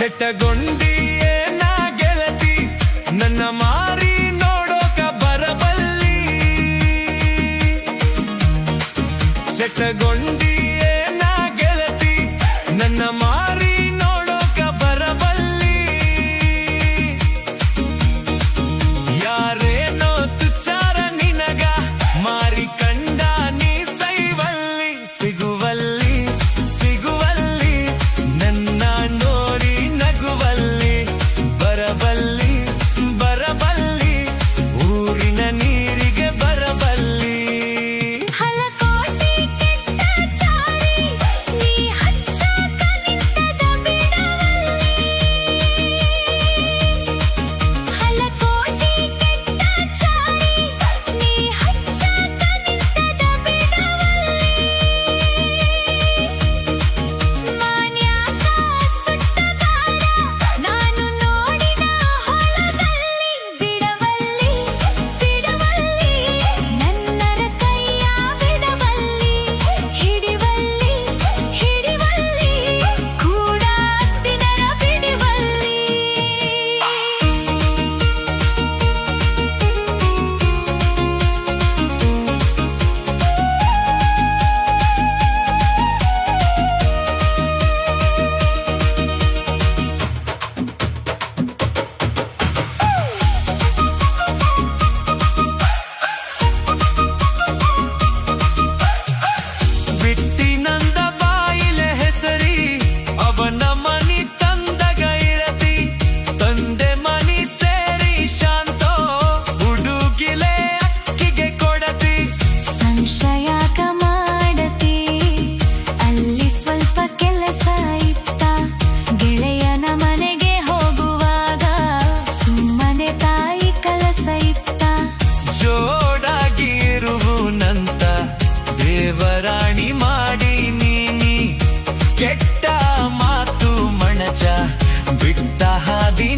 ಸೆಟ್ಟಗೊಂಡಿಯೇ ನಾ ಗೆಳತಿ ನನ್ನ ಮಾರಿ ನೋಡೋಕ ಬರಬಲ್ಲಿ ಸೆಟ್ಟಗೊಂಡಿಯೇ ನಾ ಗೆಳತಿ ನನ್ನ ಮಾರಿ ನೋಡೋಕ ಬರಬಲ್ಲಿ ಯಾರೇನೋ ತುಚ್ಚಾರ ನಿನಗ ಮಾರಿ ಕಂಡ ನೀ ಸೈವಲ್ಲಿ ಸಿಗುವಲ್ಲಿ ಸಿಗುವಲ್ಲಿ ನನ್ನ ನೋಡಿ ನಗುವಲ್ಲಿ ಬರಬಲ್ಲಿ ಬರಬಲ್ಲಿ ಊರಿನ ನೀರಿಗೆ ಬರಬಲ್ಲಿ ಹಲಕೋಟಿ ಕೆಟ್ಟ ಚಾರಿ ನೀ ಹಚ್ಚಾಕ ನಿಂತದ ಬಿಡವಲ್ಲಿ ಹಲಕೋಟಿ ಕೆಟ್ಟ ಚಾರಿ ನೀ ಹಚ್ಚಾಕ ನಿಂತದ ಬಿಡವಲ್ಲಿ ಮಾನ್ಯಾಕ ಸುಟ್ಟಗಾರ ನಾನು ನೋಡಿನ ಹೊಲದಲ್ಲಿ ಬಿಡವಲ್ಲಿ ಬಿಡವಲ್ಲಿ ನನ್ನರ ಕೈಯ ಬಿಡವಲ್ಲಿ ಹಿಡಿವಲ್ಲಿ ಹಿಡಿವಲ್ಲಿ ಕೂಡ ದಿನರ ಬಿಡವಲ್ಲಿ ಬಿಟ್ಟಿನಂದ ಬಾಯಿಲೆ ಹೆಸರಿ ಅವನ ಮನಿ ತಂದಗ ಇರತಿ ತಂದೆ ಮನಿ ಸೇರಿ ಶಾಂತೋ ಹುಡುಗಿಲೆ ಅಕ್ಕಿಗೆ ಕೊಡತಿ ಸಂಶಯಾಕ ಮಾಡತಿ ಅಲ್ಲಿ ಸ್ವಲ್ಪ ಕೆಲಸ ಇತ್ತ ಗೆಳೆಯನ ಮನೆಗೆ ಹೋಗುವಾಗ ಸುಮ್ಮನೆ ತಾಯಿ ಕಲಸ ಇತ್ತ ಜೋಡಾಗಿ ಇರುವುನಂತ ದೇವರಾಣಿ ಮಾಡಿ ನೀನಿ ಕೆಟ್ಟ ಮಾತು ಮಣಚ ಬಿಟ್ಟ ಹಾದಿ